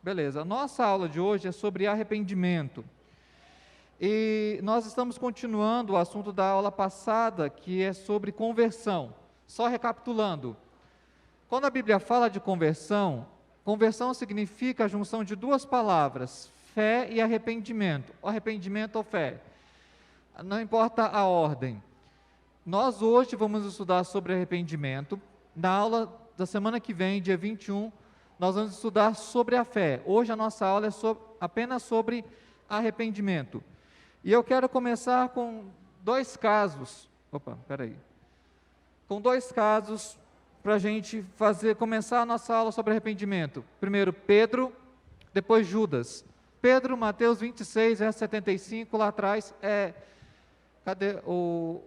Beleza. Nossa aula de hoje é sobre arrependimento. E nós estamos continuando o assunto da aula passada, que é sobre conversão. Só recapitulando. Quando a Bíblia fala de conversão, conversão significa a junção de duas palavras, fé e arrependimento. Arrependimento ou fé. Não importa a ordem. Nós hoje vamos estudar sobre arrependimento. Na aula da semana que vem, dia 21, nós vamos estudar sobre a fé. Hoje a nossa aula é apenas sobre arrependimento. E eu quero começar com dois casos. Com dois casos para a gente começar a nossa aula sobre arrependimento. Primeiro Pedro, depois Judas. Pedro, Mateus 26, verso 75, lá atrás cadê o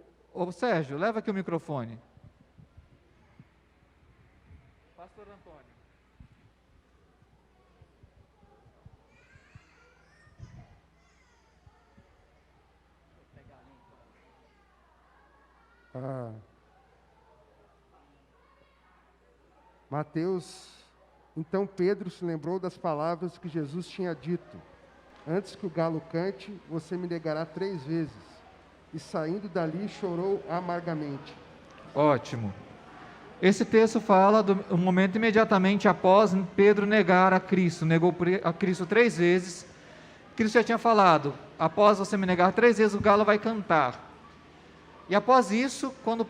Sérgio, leva aqui o microfone. Pastor Antônio. Mateus, então Pedro se lembrou das palavras que Jesus tinha dito: antes que o galo cante, você me negará 3 vezes. E saindo dali, chorou amargamente. Ótimo. Esse texto fala do momento imediatamente após Pedro negar a Cristo. Negou a Cristo 3 vezes. Cristo já tinha falado: após você me negar 3 vezes, o galo vai cantar. E após isso, quando o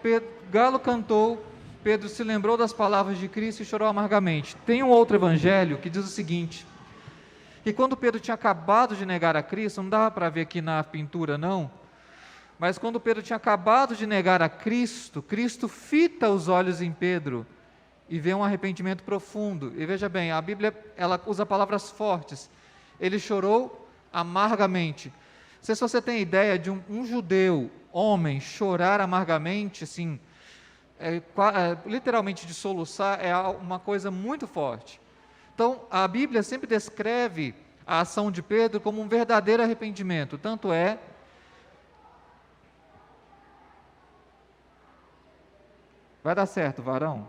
galo cantou, Pedro se lembrou das palavras de Cristo e chorou amargamente. Tem um outro evangelho que diz o seguinte: que quando Pedro tinha acabado de negar a Cristo, não dava para ver aqui na pintura não, mas quando Pedro tinha acabado de negar a Cristo, Cristo fita os olhos em Pedro e vê um arrependimento profundo. E veja bem, a Bíblia ela usa palavras fortes. Ele chorou amargamente. Não sei se você tem ideia de um judeu, homem, chorar amargamente, assim, literalmente de soluçar, é uma coisa muito forte. Então, a Bíblia sempre descreve a ação de Pedro como um verdadeiro arrependimento. Tanto é... Vai dar certo, varão?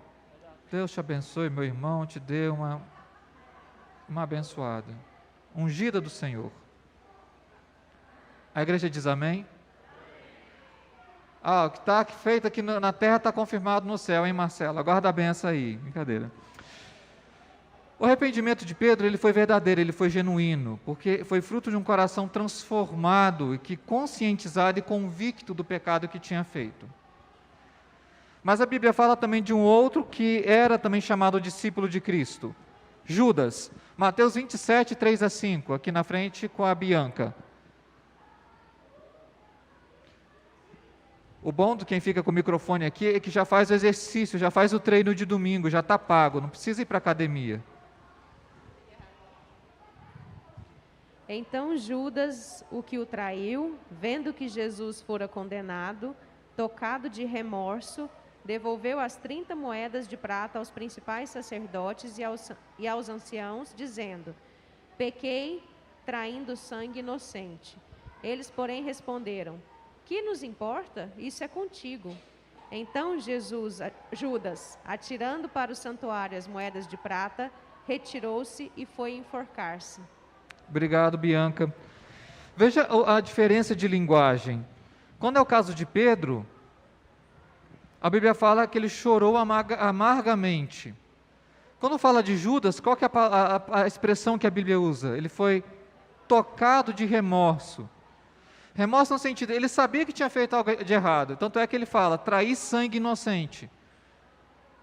Deus te abençoe, meu irmão, te dê uma abençoada. Ungida do Senhor. A igreja diz amém? O que está feito aqui na terra está confirmado no céu, hein, Marcelo? Aguarda a benção aí. Brincadeira. O arrependimento de Pedro, ele foi verdadeiro, ele foi genuíno, porque foi fruto de um coração transformado, e que conscientizado e convicto do pecado que tinha feito. Mas a Bíblia fala também de um outro que era também chamado discípulo de Cristo, Judas. Mateus 27, 3-5, aqui na frente com a Bianca. O bom de quem fica com o microfone aqui é que já faz o exercício, já faz o treino de domingo, já está pago, não precisa ir para a academia. Então Judas, o que o traiu, vendo que Jesus fora condenado, tocado de remorso, devolveu as 30 moedas de prata aos principais sacerdotes e aos anciãos, dizendo: pequei, traindo sangue inocente. Eles, porém, responderam: que nos importa? Isso é contigo. Então Judas, atirando para o santuário as moedas de prata, retirou-se e foi enforcar-se. Obrigado, Bianca. Veja a diferença de linguagem. Quando é o caso de Pedro, a Bíblia fala que ele chorou amargamente. Quando fala de Judas, qual que é a expressão que a Bíblia usa? Ele foi tocado de remorso. Remorso no sentido, ele sabia que tinha feito algo de errado, tanto é que ele fala, trair sangue inocente.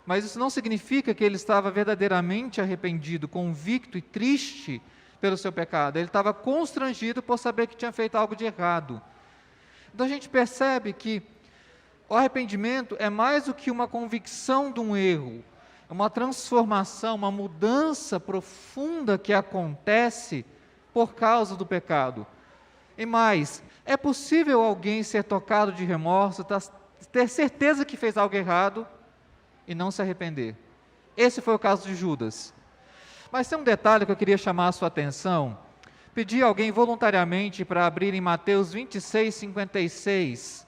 Mas isso não significa que ele estava verdadeiramente arrependido, convicto e triste pelo seu pecado. Ele estava constrangido por saber que tinha feito algo de errado. Então a gente percebe que o arrependimento é mais do que uma convicção de um erro, é uma transformação, uma mudança profunda que acontece por causa do pecado. E mais, é possível alguém ser tocado de remorso, ter certeza que fez algo errado e não se arrepender. Esse foi o caso de Judas. Mas tem um detalhe que eu queria chamar a sua atenção. Pedi a alguém voluntariamente para abrir em Mateus 26, 56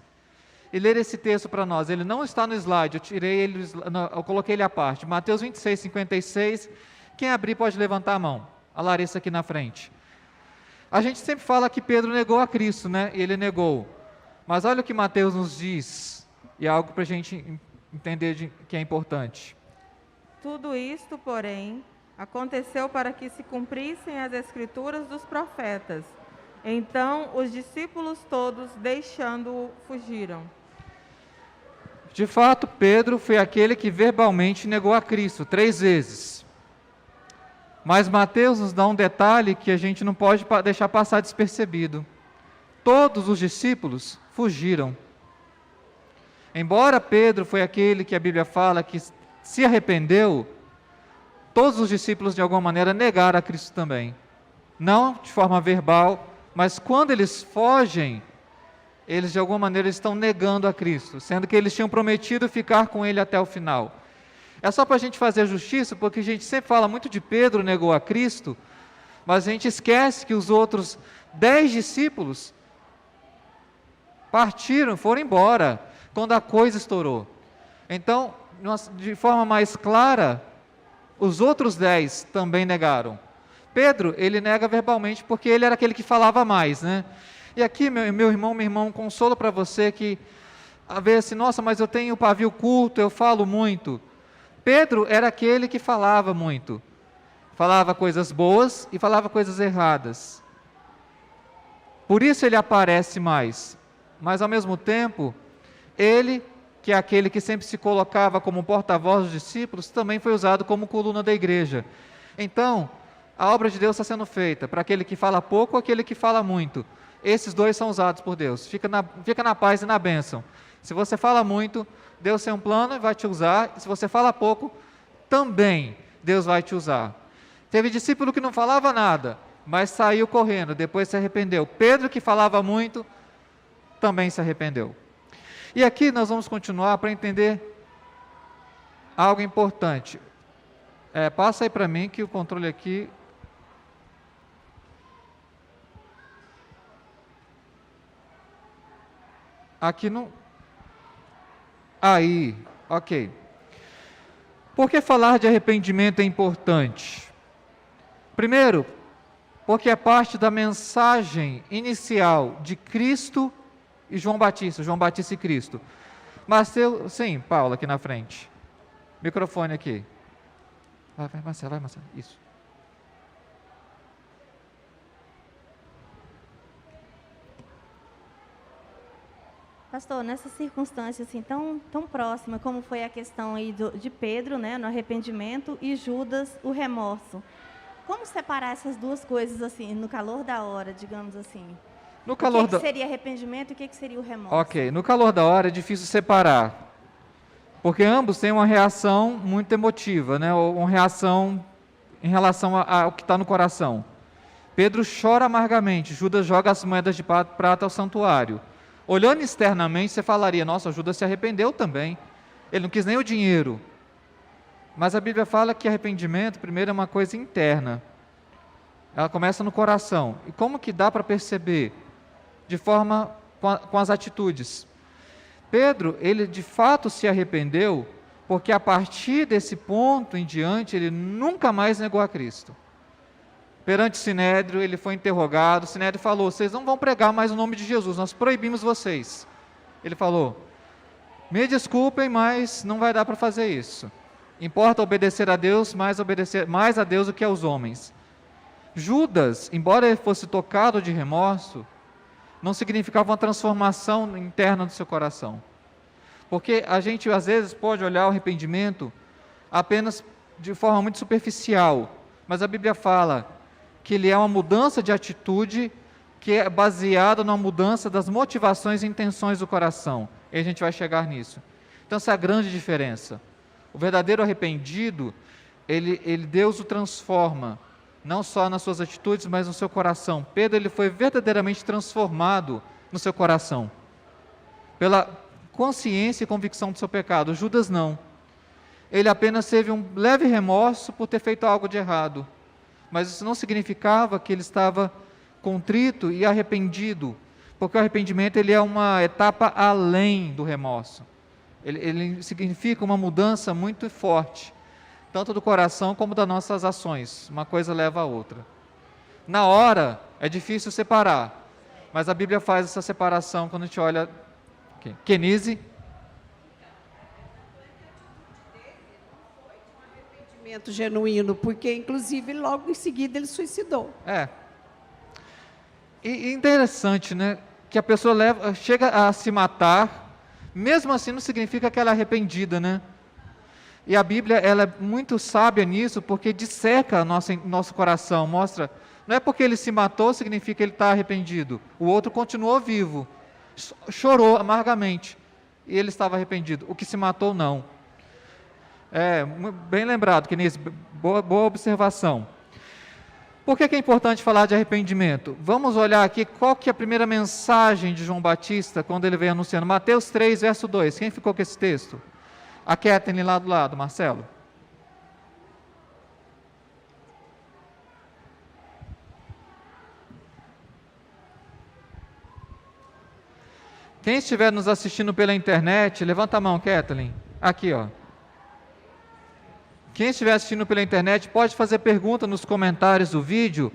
e ler esse texto para nós. Ele não está no slide, eu coloquei ele à parte. Mateus 26, 56. Quem abrir pode levantar a mão. A Larissa aqui na frente. A gente sempre fala que Pedro negou a Cristo, né? E ele negou. Mas olha o que Mateus nos diz, e é algo para a gente entender que é importante. Tudo isto, porém, aconteceu para que se cumprissem as escrituras dos profetas. Então, os discípulos todos, deixando-o, fugiram. De fato, Pedro foi aquele que verbalmente negou a Cristo 3 vezes. Mas Mateus nos dá um detalhe que a gente não pode deixar passar despercebido. Todos os discípulos fugiram. Embora Pedro foi aquele que a Bíblia fala que se arrependeu, todos os discípulos de alguma maneira negaram a Cristo também. Não de forma verbal, mas quando eles fogem, eles de alguma maneira estão negando a Cristo, sendo que eles tinham prometido ficar com ele até o final. É só para a gente fazer justiça, porque a gente sempre fala muito de Pedro negou a Cristo, mas a gente esquece que os outros 10 discípulos partiram, foram embora, quando a coisa estourou. Então, de forma mais clara, os outros 10 também negaram. Pedro, ele nega verbalmente, porque ele era aquele que falava mais, né? E aqui, meu irmão, consolo para você que, a ver assim, nossa, mas eu tenho pavio curto, eu falo muito. Pedro era aquele que falava muito. Falava coisas boas e falava coisas erradas. Por isso ele aparece mais. Mas, ao mesmo tempo, ele, que é aquele que sempre se colocava como porta-voz dos discípulos, também foi usado como coluna da igreja. Então, a obra de Deus está sendo feita para aquele que fala pouco ou aquele que fala muito. Esses dois são usados por Deus. Fica na paz e na bênção. Se você fala muito, Deus tem um plano e vai te usar. Se você fala pouco, também Deus vai te usar. Teve discípulo que não falava nada, mas saiu correndo, depois se arrependeu. Pedro, que falava muito, também se arrependeu. E aqui nós vamos continuar para entender algo importante. Passa aí para mim que o controle aqui... Aqui não... Aí, ok. Por que falar de arrependimento é importante? Primeiro, porque é parte da mensagem inicial de Cristo e João Batista e Cristo. Sim, Paula, aqui na frente. Microfone aqui. Vai, Marcelo, isso. Pastor, nessa circunstância assim tão próxima, como foi a questão aí de Pedro, né, no arrependimento, e Judas, o remorso. Como separar essas duas coisas assim, no calor da hora, digamos assim? O que seria arrependimento e o que seria o remorso? Ok, no calor da hora é difícil separar, porque ambos têm uma reação muito emotiva, né, ou uma reação em relação ao que está no coração. Pedro chora amargamente, Judas joga as moedas de prata ao santuário. Olhando externamente, você falaria, nossa, Judas se arrependeu também. Ele não quis nem o dinheiro. Mas a Bíblia fala que arrependimento, primeiro, é uma coisa interna. Ela começa no coração. E como que dá para perceber? De forma com as atitudes. Pedro, ele de fato se arrependeu, porque a partir desse ponto em diante, ele nunca mais negou a Cristo. Perante o Sinédrio, ele foi interrogado, o Sinédrio falou, vocês não vão pregar mais o nome de Jesus, nós proibimos vocês. Ele falou, me desculpem, mas não vai dar para fazer isso. Importa obedecer a Deus, mais a Deus do que aos homens. Judas, embora ele fosse tocado de remorso, não significava uma transformação interna do seu coração. Porque a gente, às vezes, pode olhar o arrependimento apenas de forma muito superficial, mas a Bíblia fala que ele é uma mudança de atitude que é baseada na mudança das motivações e intenções do coração. E a gente vai chegar nisso. Então, essa é a grande diferença. O verdadeiro arrependido, Deus o transforma, não só nas suas atitudes, mas no seu coração. Pedro, ele foi verdadeiramente transformado no seu coração, pela consciência e convicção do seu pecado. Judas não. Ele apenas teve um leve remorso por ter feito algo de errado. Mas isso não significava que ele estava contrito e arrependido, porque o arrependimento ele é uma etapa além do remorso. Ele significa uma mudança muito forte, tanto do coração como das nossas ações. Uma coisa leva a outra. Na hora, é difícil separar, mas a Bíblia faz essa separação quando a gente olha. Kenise? Arrependimento genuíno, porque inclusive logo em seguida ele suicidou. E interessante, né? Que a pessoa chega a se matar, mesmo assim não significa que ela é arrependida, né? E a Bíblia, ela é muito sábia nisso, porque disseca nosso coração, mostra, não é porque ele se matou, significa que ele está arrependido. O outro continuou vivo, chorou amargamente, e ele estava arrependido. O que se matou, não. Bem lembrado, Kenise, boa observação. Por que é importante falar de arrependimento? Vamos olhar aqui qual que é a primeira mensagem de João Batista, quando ele vem anunciando. Mateus 3, verso 2. Quem ficou com esse texto? A Kathleen lá do lado, Marcelo. Quem estiver nos assistindo pela internet, levanta a mão, Kathleen. Aqui, ó. Quem estiver assistindo pela internet pode fazer pergunta nos comentários do vídeo,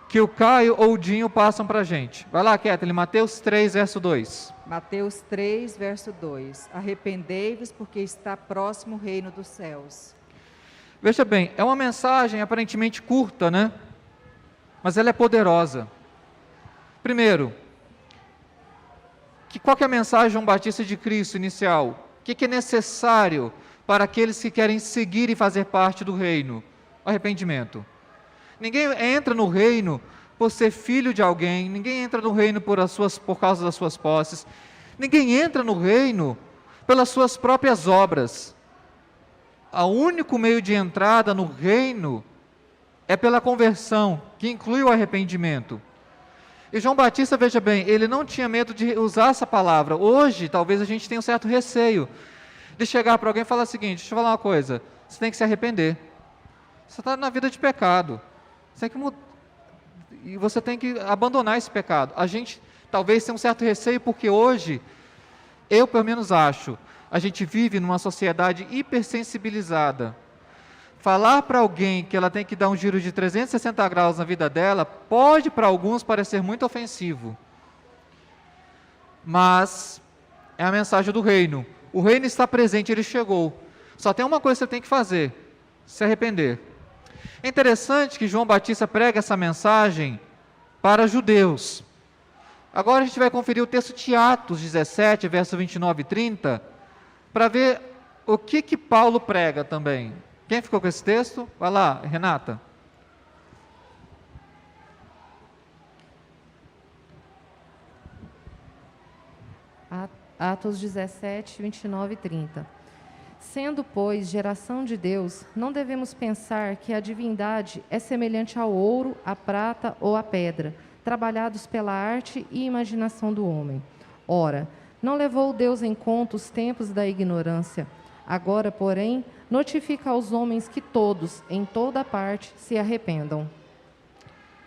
que o Caio ou o Dinho passam para a gente. Vai lá, Kathleen, Mateus 3, verso 2. Mateus 3, verso 2. Arrependei-vos, porque está próximo o reino dos céus. Veja bem, é uma mensagem aparentemente curta, né? Mas ela é poderosa. Primeiro, qual que é a mensagem de João Batista de Cristo inicial? O que é necessário para aqueles que querem seguir e fazer parte do reino? Arrependimento. Ninguém entra no reino por ser filho de alguém, ninguém entra no reino por causa das suas posses, ninguém entra no reino pelas suas próprias obras. O único meio de entrada no reino é pela conversão, que inclui o arrependimento. E João Batista, veja bem, ele não tinha medo de usar essa palavra. Hoje, talvez a gente tenha um certo receio de chegar para alguém e falar o seguinte: deixa eu falar uma coisa, você tem que se arrepender. Você está na vida de pecado. E você tem que abandonar esse pecado. A gente talvez tenha um certo receio, porque hoje, eu pelo menos acho, a gente vive numa sociedade hipersensibilizada. Falar para alguém que ela tem que dar um giro de 360 graus na vida dela, pode para alguns parecer muito ofensivo. Mas é a mensagem do reino. O reino está presente, ele chegou. Só tem uma coisa que você tem que fazer: se arrepender. É interessante que João Batista prega essa mensagem para judeus. Agora a gente vai conferir o texto de Atos 17, verso 29 e 30, para ver o que Paulo prega também. Quem ficou com esse texto? Vai lá, Renata. Atos 17, 29 e 30. Sendo, pois, geração de Deus, não devemos pensar que a divindade é semelhante ao ouro, à prata ou à pedra, trabalhados pela arte e imaginação do homem. Ora, não levou Deus em conta os tempos da ignorância. Agora, porém, notifica aos homens que todos, em toda parte, se arrependam.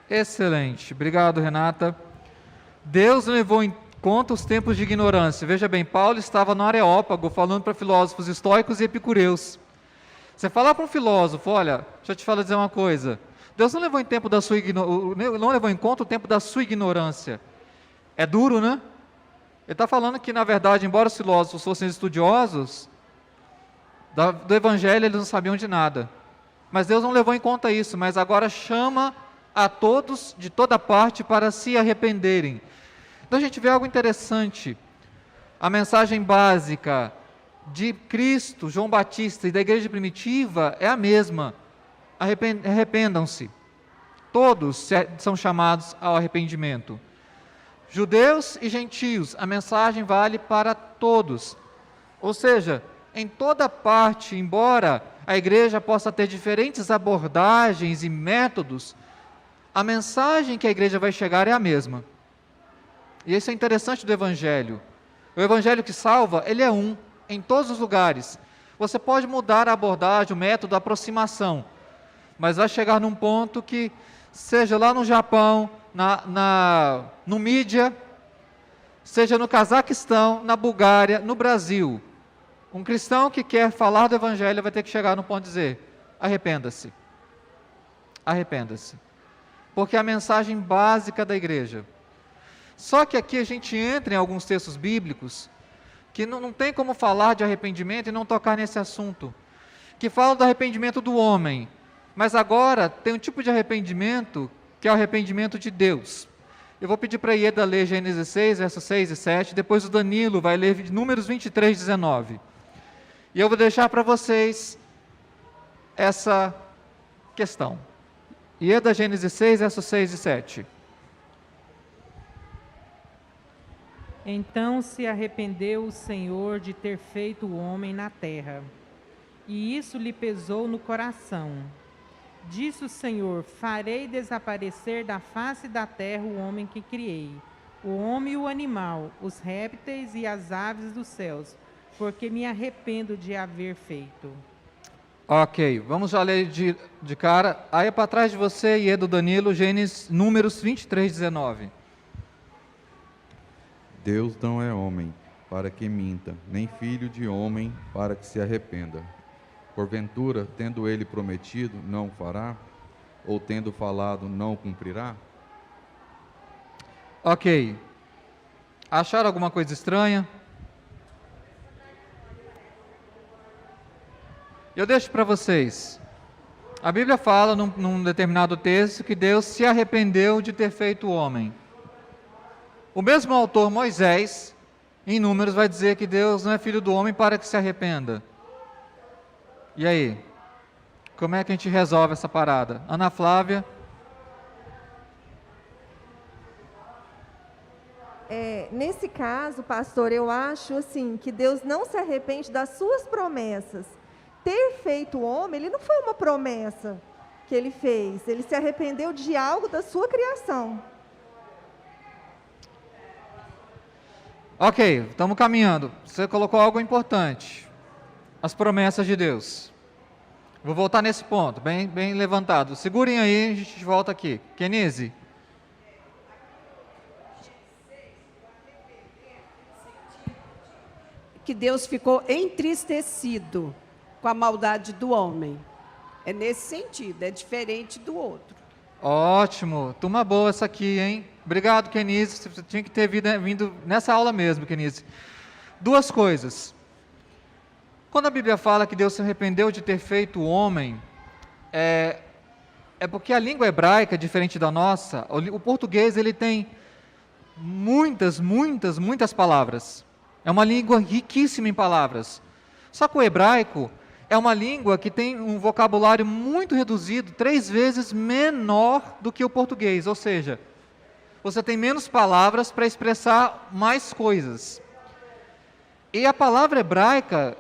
Excelente. Obrigado, Renata. Deus levou em conta os tempos de ignorância. Veja bem, Paulo estava no Areópago falando para filósofos estoicos e epicureus. Você falar para um filósofo: olha, deixa eu te dizer uma coisa, Deus não levou em conta o tempo da sua ignorância. É duro, né? Ele está falando que, na verdade, embora os filósofos fossem estudiosos do Evangelho, eles não sabiam de nada. Mas Deus não levou em conta isso, mas agora chama a todos de toda parte para se arrependerem. Então a gente vê algo interessante. A mensagem básica de Cristo, João Batista e da igreja primitiva é a mesma: arrependam-se. Todos são chamados ao arrependimento. Judeus e gentios, a mensagem vale para todos. Ou seja, em toda parte, embora a igreja possa ter diferentes abordagens e métodos, a mensagem que a igreja vai chegar é a mesma. E isso é interessante do Evangelho. O Evangelho que salva, ele é um, em todos os lugares. Você pode mudar a abordagem, o método, a aproximação, mas vai chegar num ponto que, seja lá no Japão, no Mídia, seja no Cazaquistão, na Bulgária, no Brasil, um cristão que quer falar do Evangelho vai ter que chegar no ponto de dizer: arrependa-se. Arrependa-se. porque é a mensagem básica da igreja. Só que aqui a gente entra em alguns textos bíblicos que não tem como falar de arrependimento e não tocar nesse assunto, que falam do arrependimento do homem, mas agora tem um tipo de arrependimento que é o arrependimento de Deus. Eu vou pedir para a Ieda ler Gênesis 6, versos 6 e 7, depois o Danilo vai ler Números 23, 19. E eu vou deixar para vocês essa questão. Ieda, Gênesis 6, versos 6 e 7. Então se arrependeu o Senhor de ter feito o homem na terra, e isso lhe pesou no coração. Disse o Senhor: farei desaparecer da face da terra o homem que criei, o homem e o animal, os répteis e as aves dos céus, porque me arrependo de haver feito. Ok, vamos já ler de cara. Aí é para trás de você, e do Danilo, Gênesis, Números 23, 19. Deus não é homem para que minta, nem filho de homem para que se arrependa. Porventura, tendo ele prometido, não fará? Ou tendo falado, não cumprirá? Ok. Acharam alguma coisa estranha? Eu deixo para vocês. A Bíblia fala num determinado texto que Deus se arrependeu de ter feito o homem. O mesmo autor, Moisés, em Números, vai dizer que Deus não é filho do homem para que se arrependa. E aí? Como é que a gente resolve essa parada? Ana Flávia? Nesse caso, pastor, eu acho assim que Deus não se arrepende das suas promessas. Ter feito o homem, ele não foi uma promessa que ele fez. Ele se arrependeu de algo da sua criação. Ok, estamos caminhando. Você colocou algo importante. As promessas de Deus. Vou voltar nesse ponto, bem levantado. Segurem aí, a gente volta aqui. Kenise. Que Deus ficou entristecido com a maldade do homem. É nesse sentido, é diferente do outro. Ótimo, turma boa essa aqui, hein? Obrigado, Kenise. Você tinha que ter vindo nessa aula mesmo, Kenise. Duas coisas. Quando a Bíblia fala que Deus se arrependeu de ter feito o homem, é porque a língua hebraica é diferente da nossa. O português ele tem muitas palavras. É uma língua riquíssima em palavras. Só que o hebraico é uma língua que tem um vocabulário muito reduzido, 3 vezes menor do que o português. Ou seja, você tem menos palavras para expressar mais coisas. E a palavra hebraica,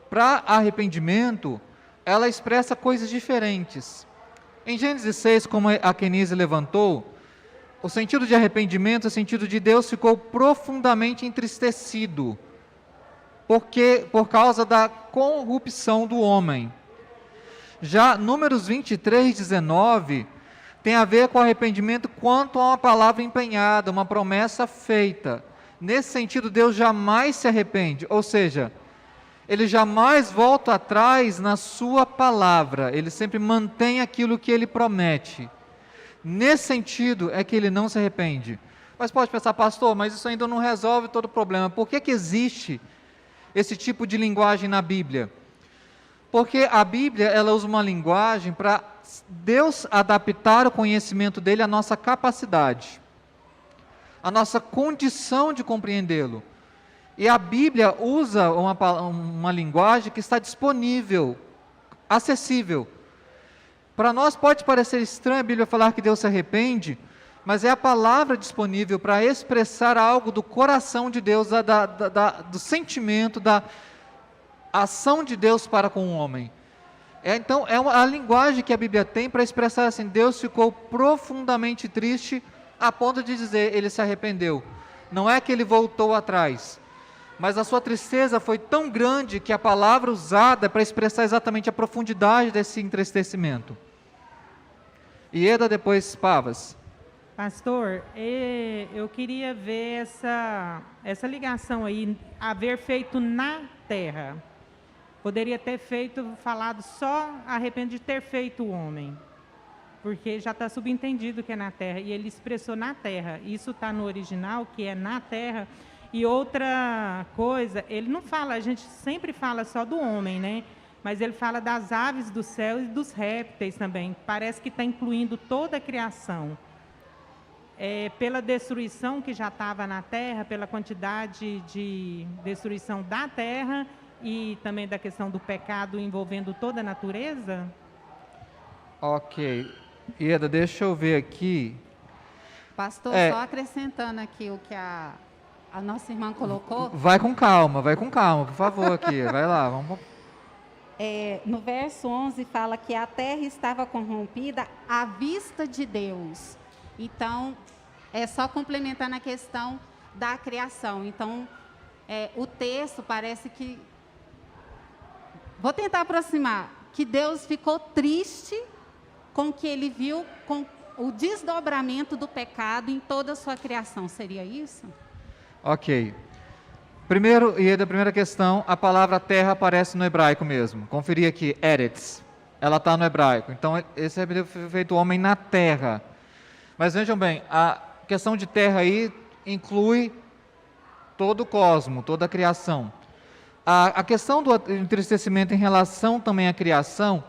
para arrependimento, ela expressa coisas diferentes. Em Gênesis 6, como a Kenise levantou, o sentido de arrependimento é o sentido de Deus ficou profundamente entristecido, por causa da corrupção do homem. Já Números 23, 19, tem a ver com arrependimento quanto a uma palavra empenhada, uma promessa feita. Nesse sentido, Deus jamais se arrepende, ou seja, Ele jamais volta atrás na sua palavra, Ele sempre mantém aquilo que Ele promete. Nesse sentido é que Ele não se arrepende. Mas pode pensar, pastor, mas isso ainda não resolve todo o problema. Por que existe esse tipo de linguagem na Bíblia? Porque a Bíblia, ela usa uma linguagem para Deus adaptar o conhecimento dele à nossa capacidade, à nossa condição de compreendê-lo. E a Bíblia usa uma linguagem que está disponível, acessível. Para nós pode parecer estranho a Bíblia falar que Deus se arrepende, mas é a palavra disponível para expressar algo do coração de Deus, do sentimento, da ação de Deus para com o homem. Então, a linguagem que a Bíblia tem para expressar assim: Deus ficou profundamente triste a ponto de dizer, Ele se arrependeu. Não é que Ele voltou atrás, mas a sua tristeza foi tão grande que a palavra usada é para expressar exatamente a profundidade desse entristecimento. Ieda, depois Pavas. Pastor, eu queria ver essa ligação aí, haver feito na terra. Poderia ter falado só arrepende de ter feito o homem. porque já está subentendido que é na terra, e ele expressou na terra. Isso está no original, que é na terra. E outra coisa, ele não fala, a gente sempre fala só do homem, né? Mas ele fala das aves do céu e dos répteis também. Parece que está incluindo toda a criação. Pela destruição que já estava na terra, pela quantidade de destruição da terra e também da questão do pecado envolvendo toda a natureza? Ok. Ieda, deixa eu ver aqui. Pastor, só acrescentando aqui o que a nossa irmã colocou. Vai com calma, por favor, aqui. Vai lá, vamos. No verso 11 fala que a terra estava corrompida à vista de Deus. Então, é só complementar na questão da criação. Então, o texto parece que... Vou tentar aproximar. Que Deus ficou triste com o que ele viu, com o desdobramento do pecado em toda a sua criação. Seria isso? Ok. Primeiro, Ieda, a primeira questão, a palavra terra aparece no hebraico mesmo. Conferir aqui, Eretz. Ela está no hebraico. Então, esse é feito homem na terra. Mas vejam bem, a questão de terra aí inclui todo o cosmo, toda a criação. A questão do entristecimento em relação também à criação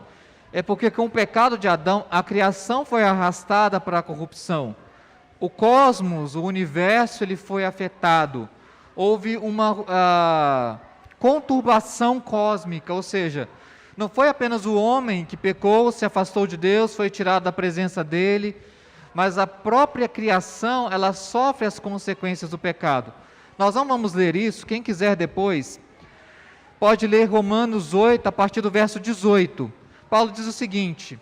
é porque com o pecado de Adão, a criação foi arrastada para a corrupção. O cosmos, o universo, ele foi afetado. Houve uma conturbação cósmica, ou seja, não foi apenas o homem que pecou, se afastou de Deus, foi tirado da presença dele, mas a própria criação, ela sofre as consequências do pecado. Nós não vamos ler isso, quem quiser depois, pode ler Romanos 8, a partir do verso 18. Paulo diz o seguinte,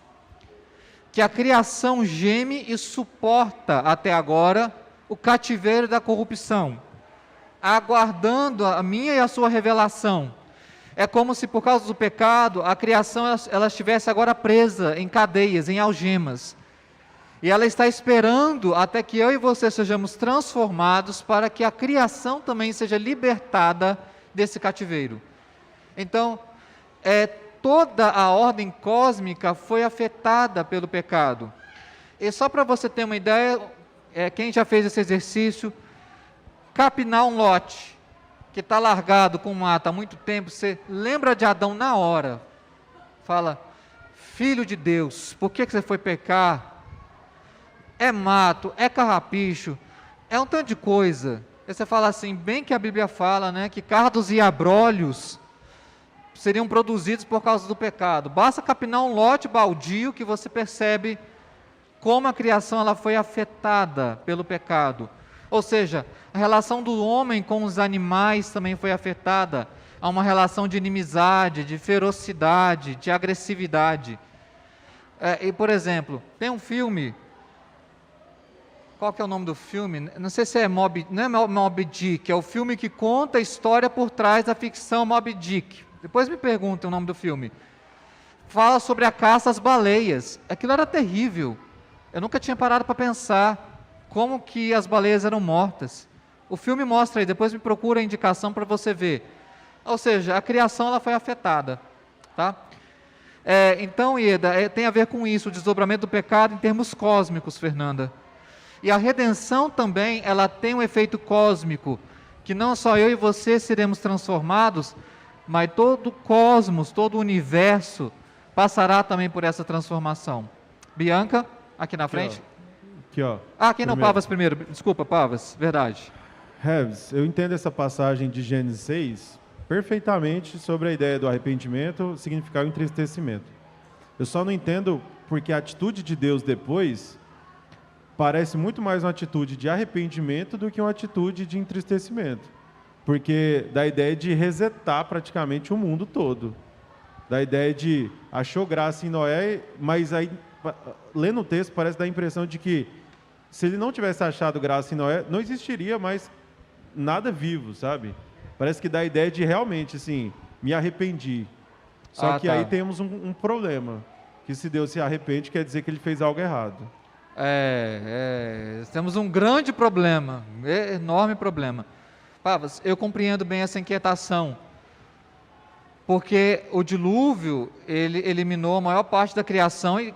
que a criação geme e suporta até agora o cativeiro da corrupção, aguardando a minha e a sua revelação. É como se por causa do pecado, a criação ela estivesse agora presa em cadeias, em algemas. E ela está esperando até que eu e você sejamos transformados para que a criação também seja libertada desse cativeiro. Então, toda a ordem cósmica foi afetada pelo pecado. E só para você ter uma ideia, quem já fez esse exercício, capinar um lote que está largado com mata há muito tempo, você lembra de Adão na hora. Fala, filho de Deus, por que você foi pecar? É mato, é carrapicho, é um tanto de coisa. E você fala assim, bem que a Bíblia fala, né, que cardos e abrolhos seriam produzidos por causa do pecado. Basta capinar um lote baldio que você percebe como a criação ela foi afetada pelo pecado. Ou seja, a relação do homem com os animais também foi afetada. Há uma relação de inimizade, de ferocidade, de agressividade. E, por exemplo, tem um filme... Qual que é o nome do filme? Não sei se não é Moby Dick, é o filme que conta a história por trás da ficção Moby Dick. Depois me perguntem o nome do filme. Fala sobre a caça às baleias. Aquilo era terrível. Eu nunca tinha parado para pensar como que as baleias eram mortas. O filme mostra aí, depois me procura a indicação para você ver. Ou seja, a criação ela foi afetada. Tá? Então, Ieda, tem a ver com isso, o desdobramento do pecado em termos cósmicos, Fernanda. E a redenção também, ela tem um efeito cósmico, que não só eu e você seremos transformados, mas todo o cosmos, todo o universo passará também por essa transformação. Bianca, aqui na frente. Aqui, ó. Aqui não, Pavas primeiro. Desculpa, Pavas, verdade. Reves, eu entendo essa passagem de Gênesis 6 perfeitamente sobre a ideia do arrependimento significar o entristecimento. Eu só não entendo porque a atitude de Deus depois parece muito mais uma atitude de arrependimento do que uma atitude de entristecimento. Porque dá a ideia de resetar praticamente o mundo todo. Dá a ideia de achou graça em Noé, mas aí, lendo o texto, parece dar a impressão de que se ele não tivesse achado graça em Noé, não existiria mais nada vivo, sabe? Parece que dá a ideia de realmente, assim, me arrependi. Só que aí temos um problema, que se Deus se arrepende, quer dizer que ele fez algo errado. Temos um grande problema, enorme problema. Pavas, eu compreendo bem essa inquietação, porque o dilúvio, ele eliminou a maior parte da criação e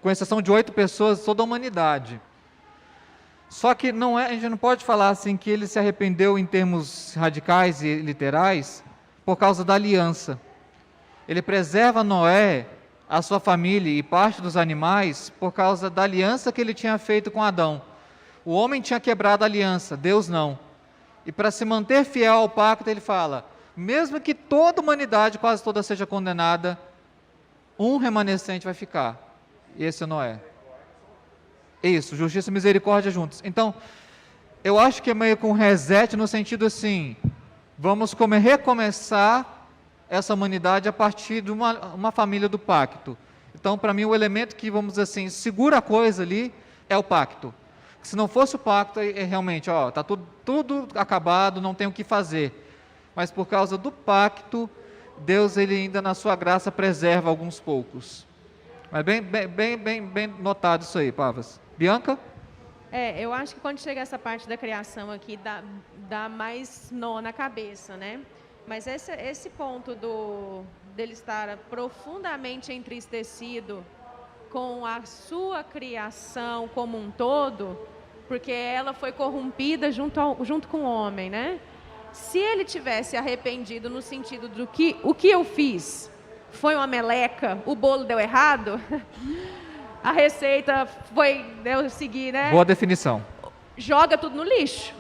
com exceção de 8 pessoas, toda a humanidade. Só que a gente não pode falar assim que ele se arrependeu em termos radicais e literais por causa da aliança. Ele preserva Noé, a sua família e parte dos animais por causa da aliança que ele tinha feito com Adão. O homem tinha quebrado a aliança, Deus não. E para se manter fiel ao pacto, ele fala, mesmo que toda a humanidade, quase toda, seja condenada, um remanescente vai ficar. E esse é Noé. Isso, justiça e misericórdia juntos. Então, eu acho que é meio com um reset no sentido assim, vamos recomeçar essa humanidade a partir de uma família do pacto. Então, para mim, o elemento que, vamos dizer assim, segura a coisa ali é o pacto. Se não fosse o pacto, é realmente, está tudo acabado, não tem o que fazer. Mas por causa do pacto, Deus, ele ainda na sua graça preserva alguns poucos. Mas bem notado isso aí, Pavas. Bianca? Eu acho que quando chega essa parte da criação aqui, dá mais nó na cabeça, né? Mas esse ponto dele estar profundamente entristecido com a sua criação como um todo, porque ela foi corrompida junto com o homem, né? Se ele tivesse arrependido no sentido do que o que eu fiz foi uma meleca, o bolo deu errado, a receita foi eu seguir, né? Boa definição. Joga tudo no lixo.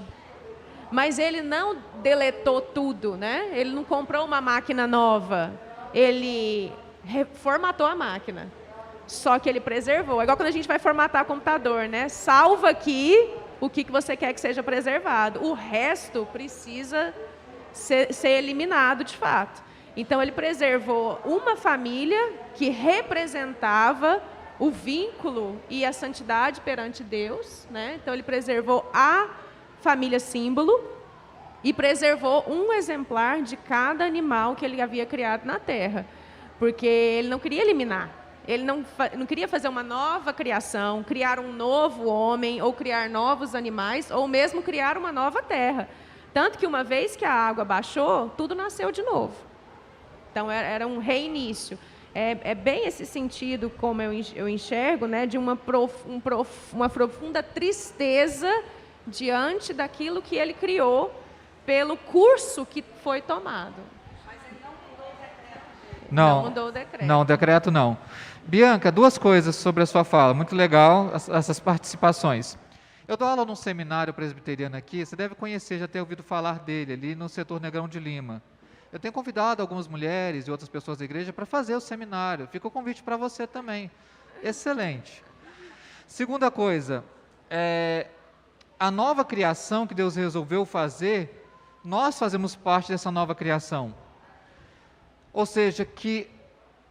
Mas ele não deletou tudo, né? Ele não comprou uma máquina nova, ele reformatou a máquina. Só que ele preservou. É igual quando a gente vai formatar o computador, né? Salva aqui o que você quer que seja preservado. O resto precisa ser eliminado de fato. Então ele preservou uma família que representava o vínculo e a santidade perante Deus, né? Então ele preservou a família símbolo e preservou um exemplar de cada animal que ele havia criado na terra, porque ele não queria eliminar, ele não queria fazer uma nova criação, criar um novo homem, ou criar novos animais, ou mesmo criar uma nova terra. Tanto que uma vez que a água baixou, tudo nasceu de novo. Então era um reinício. É bem esse sentido, como eu enxergo, né, de uma profunda tristeza diante daquilo que ele criou pelo curso que foi tomado. Mas ele não mudou o decreto. Não mudou o decreto. Não, o decreto não. Bianca, 2 coisas sobre a sua fala. Muito legal essas participações. Eu dou aula num seminário presbiteriano aqui, você deve conhecer, já ter ouvido falar dele, ali no setor Negrão de Lima. Eu tenho convidado algumas mulheres e outras pessoas da igreja para fazer o seminário. Fica o convite para você também. Excelente. Segunda coisa, a nova criação que Deus resolveu fazer, nós fazemos parte dessa nova criação. Ou seja, que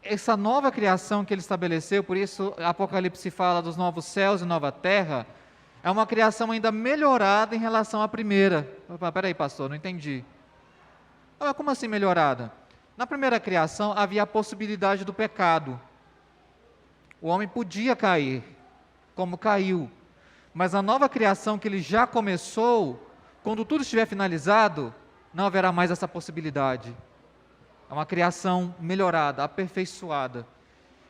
essa nova criação que Ele estabeleceu, por isso Apocalipse fala dos novos céus e nova terra, é uma criação ainda melhorada em relação à primeira. Peraí, pastor, não entendi. Mas como assim melhorada? Na primeira criação havia a possibilidade do pecado. O homem podia cair, como caiu. Mas a nova criação que ele já começou, quando tudo estiver finalizado, não haverá mais essa possibilidade. É uma criação melhorada, aperfeiçoada.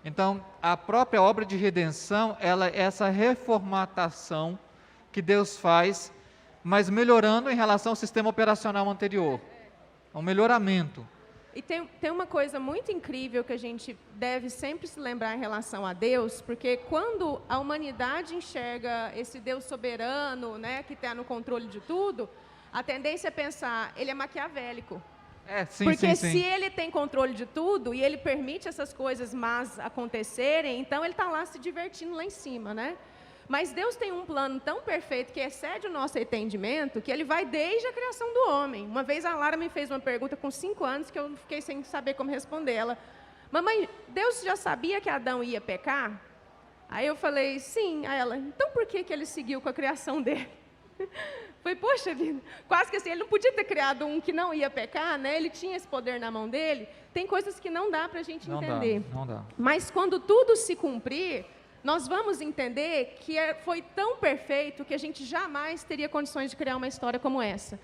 Então, a própria obra de redenção, ela é essa reformatação que Deus faz, mas melhorando em relação ao sistema operacional anterior. É um melhoramento. E tem uma coisa muito incrível que a gente deve sempre se lembrar em relação a Deus, porque quando a humanidade enxerga esse Deus soberano, né, que está no controle de tudo, a tendência é pensar, ele é maquiavélico. Porque se ele tem controle de tudo e ele permite essas coisas más acontecerem, então ele está lá se divertindo lá em cima, né? Mas Deus tem um plano tão perfeito que excede o nosso entendimento, que ele vai desde a criação do homem. Uma vez a Lara me fez uma pergunta com 5 anos que eu fiquei sem saber como responder. Ela, mamãe, Deus já sabia que Adão ia pecar? Aí eu falei, sim. Aí ela, então por que ele seguiu com a criação dele? Foi, poxa vida, quase que assim, ele não podia ter criado um que não ia pecar, né? Ele tinha esse poder na mão dele. Tem coisas que não dá para a gente entender. Não dá. Mas quando tudo se cumprir, nós vamos entender que foi tão perfeito que a gente jamais teria condições de criar uma história como essa.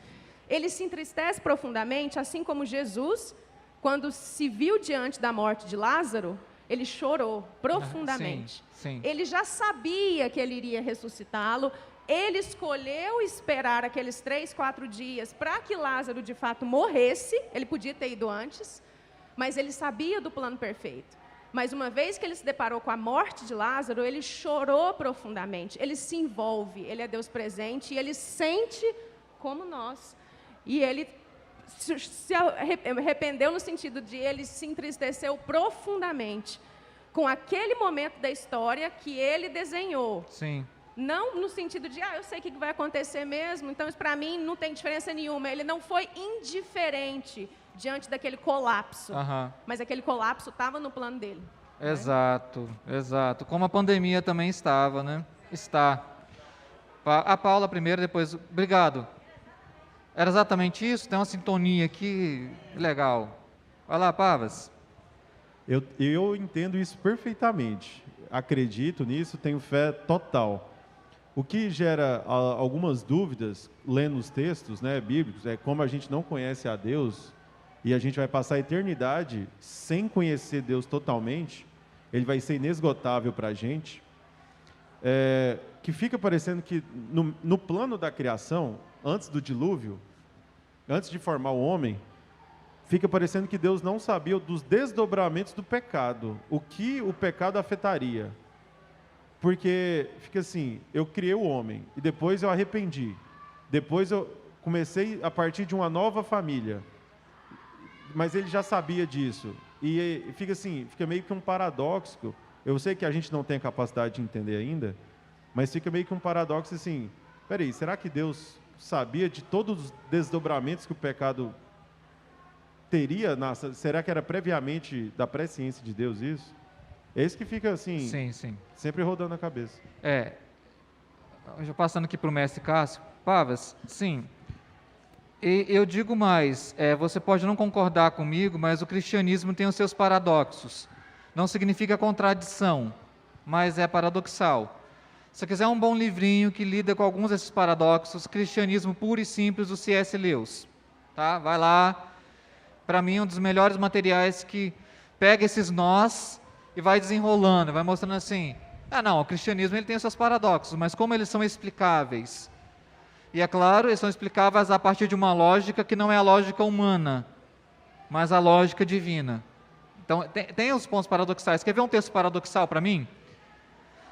Ele se entristece profundamente, assim como Jesus, quando se viu diante da morte de Lázaro, Ele chorou profundamente. Sim. Ele já sabia que ele iria ressuscitá-lo. Ele escolheu esperar aqueles 3, 4 dias para que Lázaro de fato morresse. Ele podia ter ido antes, mas ele sabia do plano perfeito. Mas uma vez que ele se deparou com a morte de Lázaro, ele chorou profundamente. Ele se envolve, ele é Deus presente e ele sente como nós. E ele se arrependeu no sentido de ele se entristeceu profundamente com aquele momento da história que ele desenhou. Sim. Não no sentido de, eu sei o que vai acontecer mesmo, então isso para mim não tem diferença nenhuma. Ele não foi indiferente diante daquele colapso, mas aquele colapso estava no plano dele. Exato. Como a pandemia também estava, né? Está. A Paula primeiro, depois... Obrigado. Era exatamente isso? Tem uma sintonia aqui, legal. Vai lá, Pavas. Eu entendo isso perfeitamente. Acredito nisso, tenho fé total. O que gera algumas dúvidas, lendo os textos, né, bíblicos, é como a gente não conhece a Deus e a gente vai passar a eternidade sem conhecer Deus totalmente, ele vai ser inesgotável para a gente, que fica parecendo que no plano da criação, antes do dilúvio, antes de formar o homem, fica parecendo que Deus não sabia dos desdobramentos do pecado, o que o pecado afetaria. Porque fica assim, eu criei o homem e depois eu arrependi. Depois eu comecei a partir de uma nova família. Mas ele já sabia disso. E fica assim, fica meio que um paradoxo. Eu sei que a gente não tem a capacidade de entender ainda, mas fica meio que um paradoxo assim, peraí, será que Deus sabia de todos os desdobramentos que o pecado teria? Será que era previamente da presciência de Deus isso? É isso que fica assim, sempre rodando a cabeça. Já passando aqui para o mestre Cássio, Pavas, sim, e eu digo mais, você pode não concordar comigo, mas o cristianismo tem os seus paradoxos. Não significa contradição, mas é paradoxal. Se você quiser um bom livrinho que lida com alguns desses paradoxos, Cristianismo Puro e Simples, do C.S. Lewis, tá? Vai lá, para mim é um dos melhores materiais que pega esses nós e vai desenrolando, vai mostrando assim, o cristianismo ele tem os seus paradoxos, mas como eles são explicáveis? E é claro, eles são explicáveis a partir de uma lógica que não é a lógica humana, mas a lógica divina. Então, tem os pontos paradoxais. Quer ver um texto paradoxal para mim?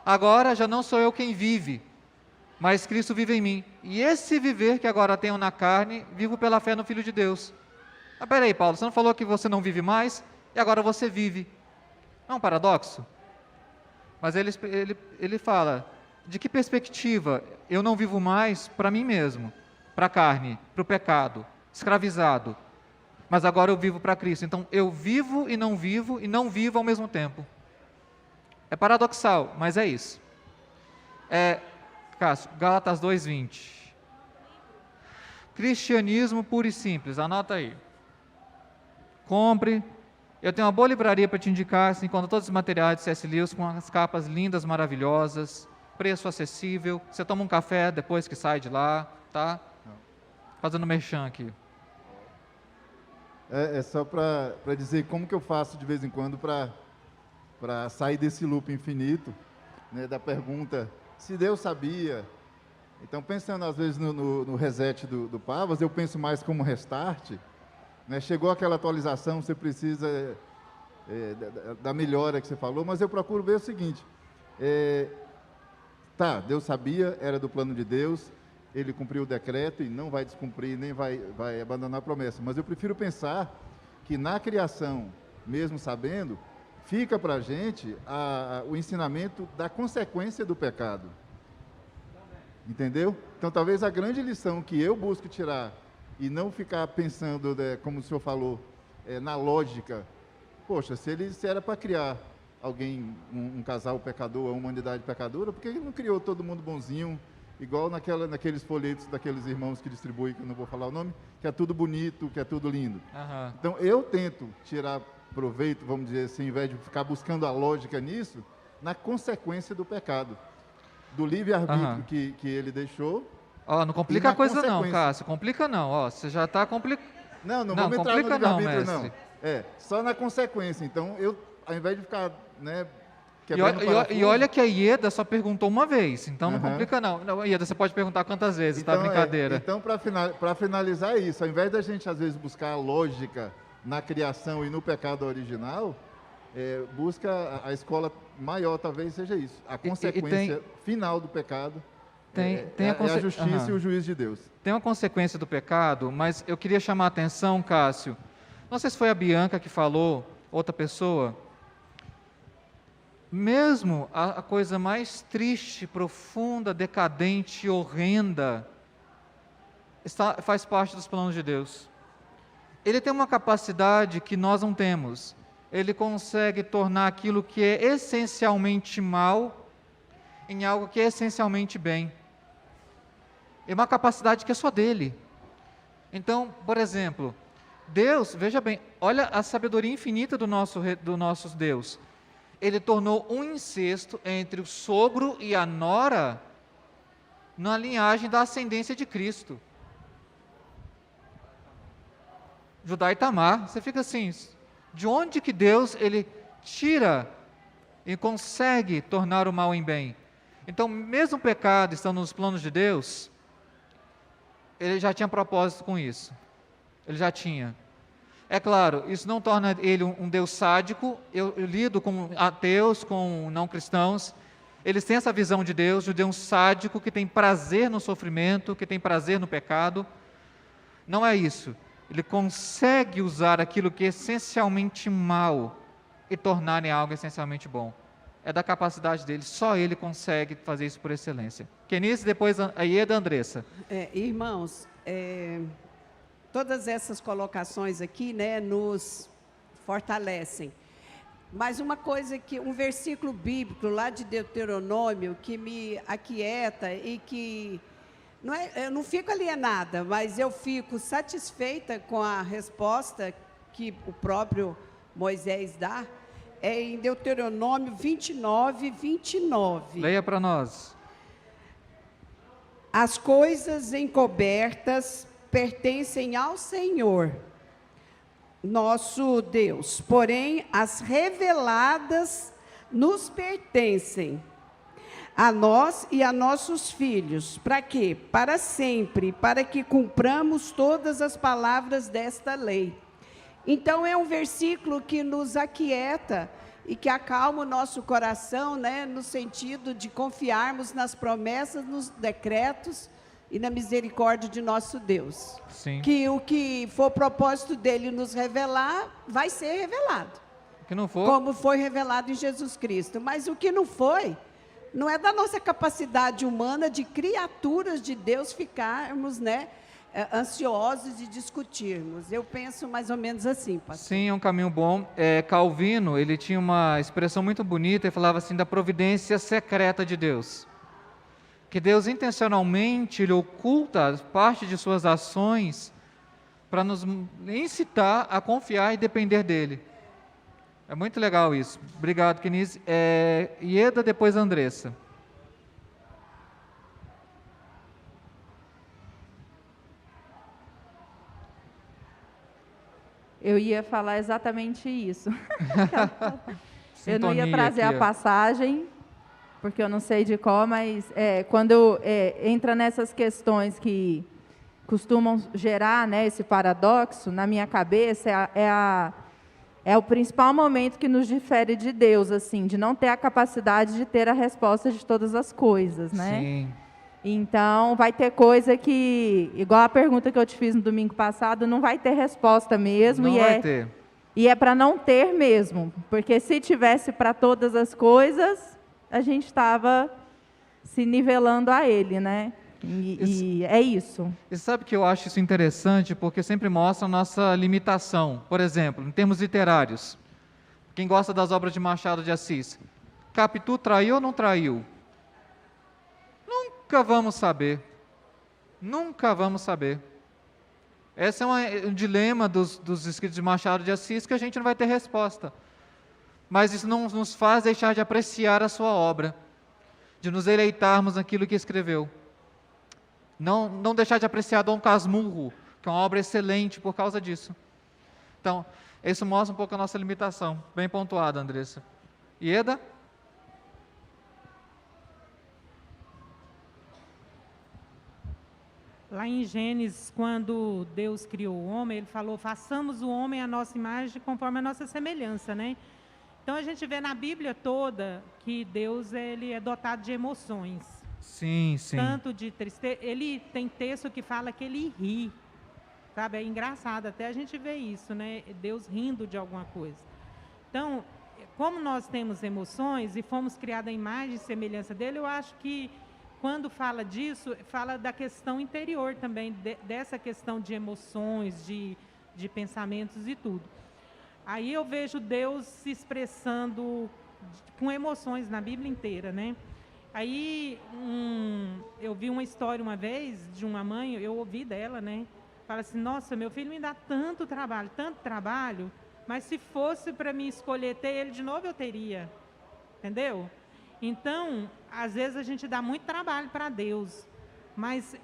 Agora já não sou eu quem vive, mas Cristo vive em mim. E esse viver que agora tenho na carne, vivo pela fé no Filho de Deus. Peraí, Paulo, você não falou que você não vive mais? E agora você vive. Não é um paradoxo? Mas ele fala, de que perspectiva eu não vivo mais para mim mesmo, para a carne, para o pecado, escravizado, mas agora eu vivo para Cristo. Então eu vivo e não vivo ao mesmo tempo. É paradoxal, mas é isso. Cássio, Gálatas 2:20. Cristianismo puro e simples, anota aí. Compre. Eu tenho uma boa livraria para te indicar, assim, com todos os materiais de C.S. Lewis, com as capas lindas, maravilhosas, preço acessível. Você toma um café depois que sai de lá, tá? Fazendo merchan aqui. É só para dizer como que eu faço de vez em quando para sair desse loop infinito, né, da pergunta, se Deus sabia. Então, pensando às vezes no reset do Pavas, eu penso mais como restart. Né, chegou aquela atualização, você precisa da melhora que você falou, mas eu procuro ver o seguinte, Deus sabia, era do plano de Deus, ele cumpriu o decreto e não vai descumprir, nem vai abandonar a promessa, mas eu prefiro pensar que na criação, mesmo sabendo, fica para a gente o ensinamento da consequência do pecado, entendeu? Então talvez a grande lição que eu busco tirar e não ficar pensando, como o senhor falou, na lógica. Poxa, se era para criar alguém, um casal pecador, uma humanidade pecadora, por que ele não criou todo mundo bonzinho, igual naqueles folhetos daqueles irmãos que distribuem, que eu não vou falar o nome, que é tudo bonito, que é tudo lindo. Então, eu tento tirar proveito, vamos dizer assim, ao invés de ficar buscando a lógica nisso, na consequência do pecado, do livre-arbítrio que ele deixou. Não complica a coisa não, Cássio, complica não, você já está complicando. Não vamos entrar no livre-arbítrio não. Só na consequência. Então, ao invés de ficar, né, E, quebrando e olha que a Ieda só perguntou uma vez, então não Aham. complica não. Não, Ieda, você pode perguntar quantas vezes, tá? Brincadeira. Então, para finalizar isso, ao invés da gente, às vezes, buscar a lógica na criação e no pecado original, busca a escola maior, talvez seja isso. A consequência final do pecado é a justiça e o juízo de Deus. Tem uma consequência do pecado, mas eu queria chamar a atenção, Cássio. Não sei se foi a Bianca que falou, outra pessoa. Mesmo a coisa mais triste, profunda, decadente, horrenda, faz parte dos planos de Deus. Ele tem uma capacidade que nós não temos. Ele consegue tornar aquilo que é essencialmente mal em algo que é essencialmente bem. É uma capacidade que é só dele. Então, por exemplo, Deus, veja bem, olha a sabedoria infinita do nosso Deus. Ele tornou um incesto entre o sogro e a nora na linhagem da ascendência de Cristo. Judá e Tamar, você fica assim, de onde que Deus ele tira e consegue tornar o mal em bem? Então, mesmo o pecado estando nos planos de Deus, ele já tinha propósito com isso. Ele já tinha. É claro, isso não torna ele um Deus sádico. Eu lido com ateus, com não cristãos. Eles têm essa visão de Deus, de Deus sádico, que tem prazer no sofrimento, que tem prazer no pecado. Não é isso. Ele consegue usar aquilo que é essencialmente mal e tornar em algo essencialmente bom. É da capacidade dele, só ele consegue fazer isso por excelência. Kenise, depois a Ieda, Andressa. Irmãos, todas essas colocações aqui, né, nos fortalecem. Mas uma coisa um versículo bíblico lá de Deuteronômio que me aquieta e que eu não fico alienada, mas eu fico satisfeita com a resposta que o próprio Moisés dá, é em Deuteronômio 29, 29. Leia para nós. As coisas encobertas pertencem ao Senhor, nosso Deus, porém as reveladas nos pertencem, a nós e a nossos filhos. Para quê? Para sempre, para que cumpramos todas as palavras desta lei. Então, é um versículo que nos aquieta e que acalma o nosso coração, né, no sentido de confiarmos nas promessas, nos decretos e na misericórdia de nosso Deus. Sim. Que o que for propósito dele nos revelar, vai ser revelado. O que não for, como foi revelado em Jesus Cristo. Mas o que não foi, não é da nossa capacidade humana de criaturas de Deus ficarmos, né, ansiosos de discutirmos. Eu penso mais ou menos assim, pastor. Sim, é um caminho bom. Calvino, ele tinha uma expressão muito bonita, ele falava assim, da providência secreta de Deus. Que Deus intencionalmente ele oculta parte de suas ações para nos incitar a confiar e depender dele. É muito legal isso. Obrigado, Kenise. Ieda, depois Andressa. Eu ia falar exatamente isso. Eu não ia trazer aqui, a passagem, porque eu não sei de qual, mas quando entra nessas questões que costumam gerar, né, esse paradoxo, na minha cabeça, é o principal momento que nos difere de Deus, assim, de não ter a capacidade de ter a resposta de todas as coisas, né? Sim. Então, vai ter coisa que, igual a pergunta que eu te fiz no domingo passado, não vai ter resposta mesmo. Não vai ter. E é para não ter mesmo, porque se tivesse para todas as coisas, a gente estava se nivelando a ele, né? E é isso. E sabe que eu acho isso interessante, porque sempre mostra a nossa limitação. Por exemplo, em termos literários, quem gosta das obras de Machado de Assis, Capitu traiu ou não traiu? Nunca vamos saber. Nunca vamos saber. Esse é um dilema dos escritos de Machado de Assis que a gente não vai ter resposta. Mas isso não nos faz deixar de apreciar a sua obra, de nos eleitarmos naquilo que escreveu. Não deixar de apreciar Dom Casmurro, que é uma obra excelente por causa disso. Então, Isso mostra um pouco a nossa limitação. Bem pontuado, Andressa. Ieda? Lá em Gênesis, quando Deus criou o homem, ele falou, façamos o homem à nossa imagem conforme a nossa semelhança, né? Então a gente vê na Bíblia toda que Deus ele é dotado de emoções. Sim, sim. Tanto de tristeza, ele tem texto que fala que ele ri. Sabe, é engraçado, até a gente vê isso, né? Deus rindo de alguma coisa. Então, como nós temos emoções e fomos criados à imagem e semelhança dele, eu acho que quando fala disso, fala da questão interior também, dessa questão de emoções, de pensamentos e tudo. Aí eu vejo Deus se expressando com emoções na Bíblia inteira, né? Aí eu vi uma história uma vez de uma mãe, eu ouvi dela, né? Fala assim, nossa, meu filho me dá tanto trabalho, mas se fosse para mim escolher ter ele de novo, eu teria. Entendeu? Então, às vezes a gente dá muito trabalho para Deus, mas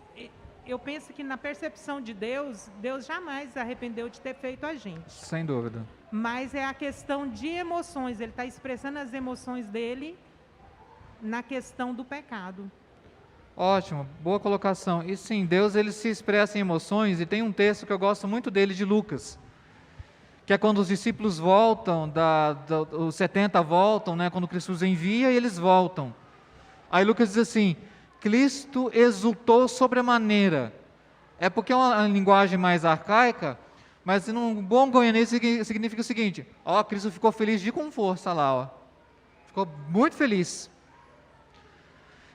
eu penso que na percepção de Deus, Deus jamais se arrependeu de ter feito a gente. Sem dúvida. Mas é a questão de emoções, ele está expressando as emoções dele na questão do pecado. Ótimo, boa colocação. E sim, Deus ele se expressa em emoções, e tem um texto que eu gosto muito dele, de Lucas, que é quando os discípulos voltam, os 70 voltam, né, quando Cristo os envia e eles voltam. Aí Lucas diz assim, Cristo exultou sobremaneira. É porque é uma linguagem mais arcaica, mas num bom goianês significa o seguinte, ó, Cristo ficou feliz com força lá, ó. Ficou muito feliz.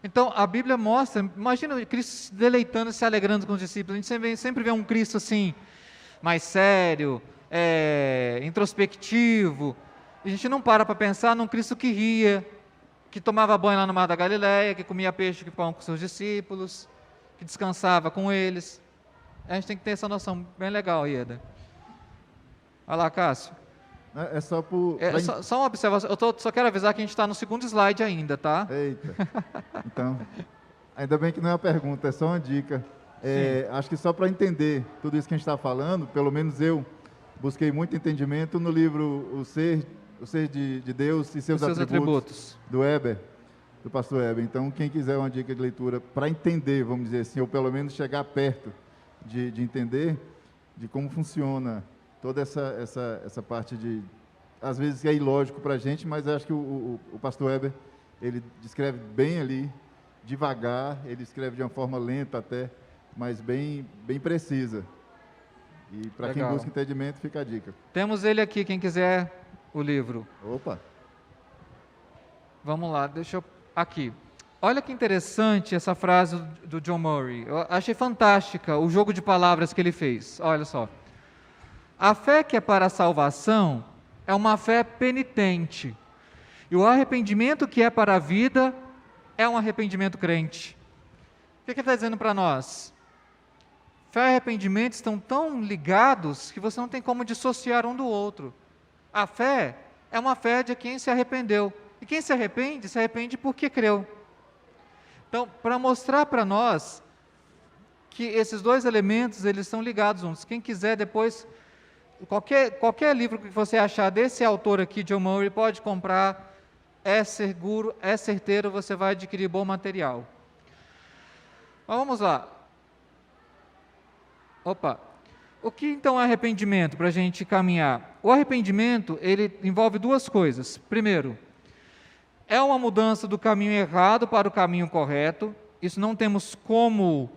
Então, a Bíblia mostra, imagina Cristo se deleitando, se alegrando com os discípulos. A gente sempre vê um Cristo assim, mais sério, introspectivo. A gente não para pensar num Cristo que ria, que tomava banho lá no Mar da Galileia, que comia peixe e pão com seus discípulos, que descansava com eles. A gente tem que ter essa noção bem legal, Ieda. Olha lá, Cássio. É só por... Só uma observação, só quero avisar que a gente está no segundo slide ainda, tá? Eita. Então, ainda bem que não é uma pergunta, é só uma dica. Acho que só para entender tudo isso que a gente está falando, pelo menos eu busquei muito entendimento no livro O Ser de Deus e Seus Atributos, do Weber, do pastor Weber. Então, quem quiser uma dica de leitura para entender, vamos dizer assim, ou pelo menos chegar perto de entender de como funciona toda essa parte de, às vezes é ilógico para a gente, mas acho que o pastor Weber, ele descreve bem ali, devagar, ele escreve de uma forma lenta até, mas bem precisa. E para quem busca entendimento, fica a dica. Temos ele aqui, quem quiser o livro. Opa! Vamos lá, aqui. Olha que interessante essa frase do John Murray. Eu achei fantástica o jogo de palavras que ele fez. Olha só. A fé que é para a salvação é uma fé penitente. E o arrependimento que é para a vida é um arrependimento crente. O que ele está dizendo para nós? Fé e arrependimento estão tão ligados que você não tem como dissociar um do outro. A fé é uma fé de quem se arrependeu. E quem se arrepende porque creu. Então, para mostrar para nós que esses dois elementos, eles estão ligados juntos. Quem quiser depois... Qualquer livro que você achar desse autor aqui, John Murray, pode comprar, é seguro, é certeiro, você vai adquirir bom material. Mas vamos lá. O que então é arrependimento, para a gente caminhar? O arrependimento, ele envolve duas coisas. Primeiro, é uma mudança do caminho errado para o caminho correto, isso não temos como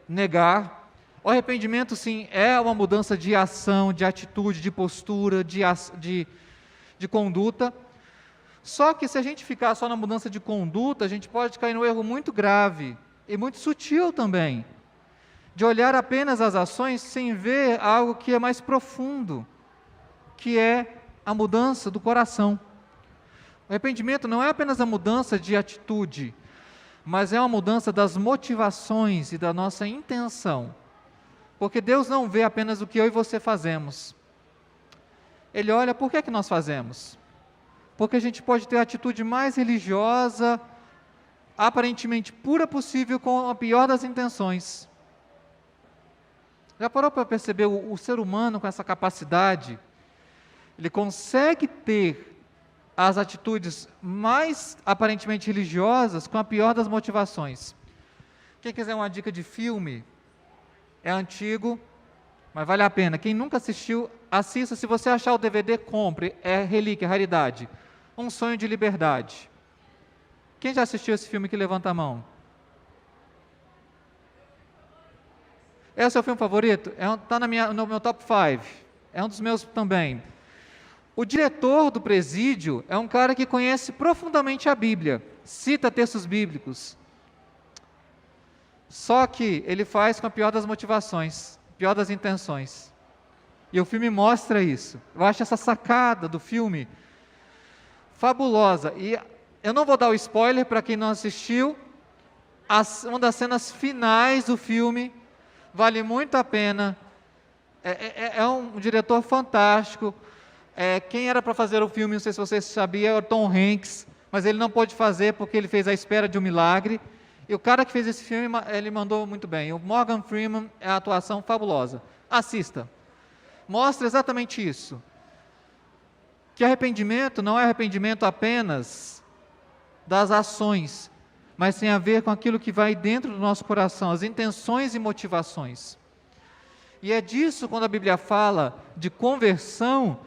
negar. O arrependimento, sim, é uma mudança de ação, de atitude, de postura, de conduta. Só que se a gente ficar só na mudança de conduta, a gente pode cair num erro muito grave e muito sutil também, de olhar apenas as ações sem ver algo que é mais profundo, que é a mudança do coração. O arrependimento não é apenas a mudança de atitude, mas é uma mudança das motivações e da nossa intenção. Porque Deus não vê apenas o que eu e você fazemos. Ele olha por que nós fazemos. Porque a gente pode ter a atitude mais religiosa, aparentemente pura possível, com a pior das intenções. Já parou para perceber o ser humano com essa capacidade? Ele consegue ter as atitudes mais aparentemente religiosas com a pior das motivações. Quem quiser uma dica de filme, é antigo, mas vale a pena. Quem nunca assistiu, assista. Se você achar o DVD, compre. É relíquia, raridade. Um Sonho de Liberdade. Quem já assistiu esse filme que levanta a mão? É o seu filme favorito? Está no meu top 5. É um dos meus também. O diretor do presídio é um cara que conhece profundamente a Bíblia, cita textos bíblicos. Só que ele faz com a pior das motivações, pior das intenções. E o filme mostra isso. Eu acho essa sacada do filme fabulosa. E eu não vou dar o spoiler para quem não assistiu. Uma das cenas finais do filme vale muito a pena. É um diretor fantástico. Quem era para fazer o filme, não sei se vocês sabiam, é o Tom Hanks, mas ele não pôde fazer porque ele fez A Espera de um Milagre. E o cara que fez esse filme, ele mandou muito bem. O Morgan Freeman é a atuação fabulosa. Assista. Mostra exatamente isso. Que arrependimento não é arrependimento apenas das ações, mas tem a ver com aquilo que vai dentro do nosso coração, as intenções e motivações. E é disso, quando a Bíblia fala de conversão,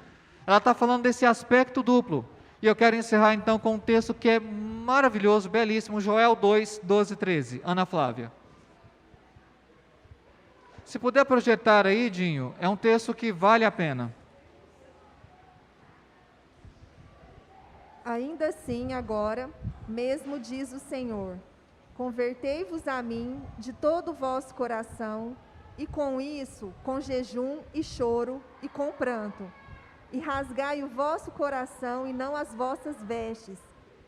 ela está falando desse aspecto duplo. E eu quero encerrar então com um texto que é maravilhoso, belíssimo, Joel 2, 12 e 13. Ana Flávia. Se puder projetar aí, Dinho, é um texto que vale a pena. Ainda assim, agora, mesmo diz o Senhor, convertei-vos a mim de todo o vosso coração, e com isso, com jejum e choro e com pranto, e rasgai o vosso coração e não as vossas vestes,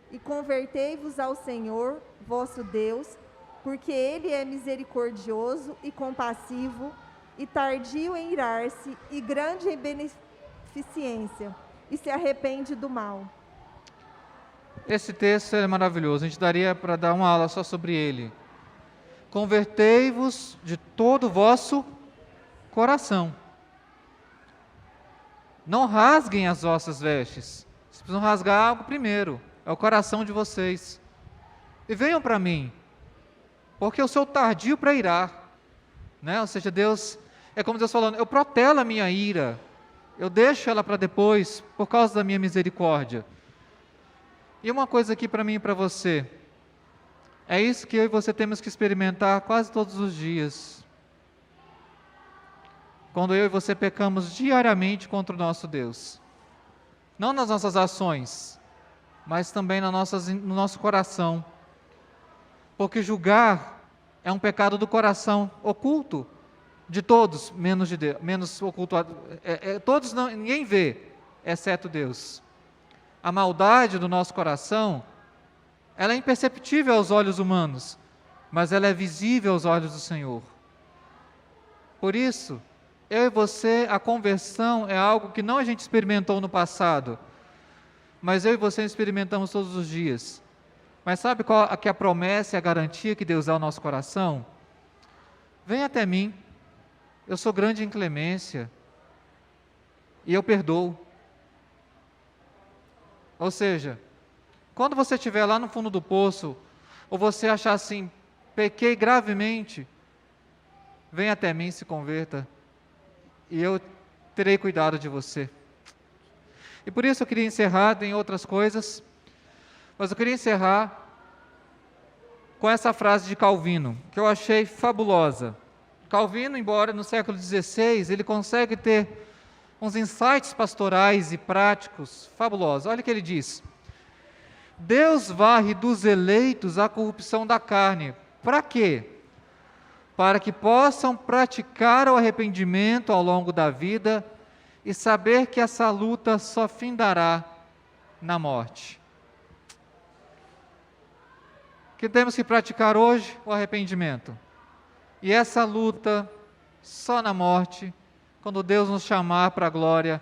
e convertei-vos ao Senhor, vosso Deus, porque Ele é misericordioso e compassivo, e tardio em irar-se, e grande em beneficência, e se arrepende do mal. Esse texto é maravilhoso, a gente daria para dar uma aula só sobre ele. Convertei-vos de todo o vosso coração. Não rasguem as vossas vestes. Vocês precisam rasgar algo primeiro, é o coração de vocês. E venham para mim, porque eu sou tardio para irar. Ou seja, Deus, é como Deus falando, eu protelo a minha ira, eu deixo ela para depois, por causa da minha misericórdia. E uma coisa aqui para mim e para você, é isso que eu e você temos que experimentar quase todos os dias. Quando eu e você pecamos diariamente contra o nosso Deus. Não nas nossas ações, mas também no nosso coração. Porque julgar é um pecado do coração, oculto de todos, menos de Deus, menos oculto. Todos ninguém vê, exceto Deus. A maldade do nosso coração, ela é imperceptível aos olhos humanos, mas ela é visível aos olhos do Senhor. Por isso, eu e você, a conversão é algo que não a gente experimentou no passado, mas eu e você experimentamos todos os dias. Mas sabe qual é a promessa e a garantia que Deus dá ao nosso coração? Venha até mim, eu sou grande em clemência, e eu perdoo. Ou seja, quando você estiver lá no fundo do poço, ou você achar assim, pequei gravemente, venha até mim e se converta, e eu terei cuidado de você. E por isso eu queria encerrar, tem outras coisas, mas eu queria encerrar com essa frase de Calvino, que eu achei fabulosa. Calvino, embora no século XVI, ele consegue ter uns insights pastorais e práticos fabulosos. Olha o que ele diz. Deus varre dos eleitos a corrupção da carne. Para quê? Para que possam praticar o arrependimento ao longo da vida e saber que essa luta só findará na morte. Que temos que praticar hoje o arrependimento. E essa luta só na morte, quando Deus nos chamar para a glória,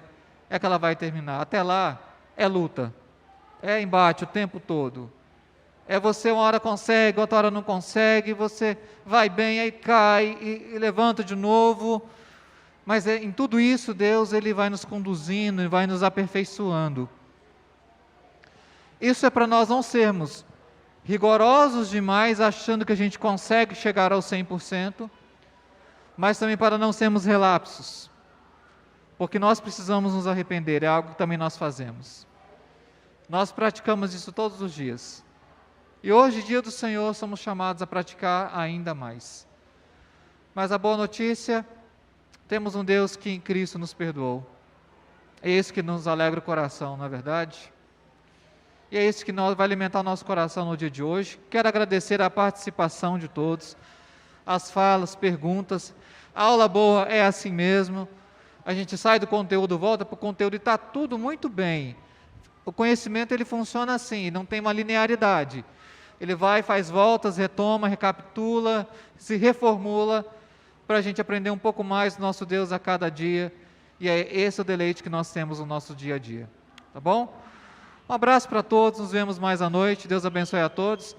é que ela vai terminar. Até lá, é luta, é embate o tempo todo. É você uma hora consegue, outra hora não consegue, você vai bem, aí cai e levanta de novo. Mas em tudo isso, Deus ele vai nos conduzindo e vai nos aperfeiçoando. Isso é para nós não sermos rigorosos demais, achando que a gente consegue chegar ao 100%, mas também para não sermos relapsos, porque nós precisamos nos arrepender, é algo que também nós fazemos. Nós praticamos isso todos os dias. E hoje, dia do Senhor, somos chamados a praticar ainda mais. Mas a boa notícia, temos um Deus que em Cristo nos perdoou. É isso que nos alegra o coração, não é verdade? E é isso que vai alimentar o nosso coração no dia de hoje. Quero agradecer a participação de todos, as falas, perguntas. A aula boa é assim mesmo. A gente sai do conteúdo, volta para o conteúdo e está tudo muito bem. O conhecimento ele funciona assim, não tem uma linearidade. Ele vai, faz voltas, retoma, recapitula, se reformula, para a gente aprender um pouco mais do nosso Deus a cada dia. E é esse o deleite que nós temos no nosso dia a dia. Tá bom? Um abraço para todos, nos vemos mais à noite. Deus abençoe a todos.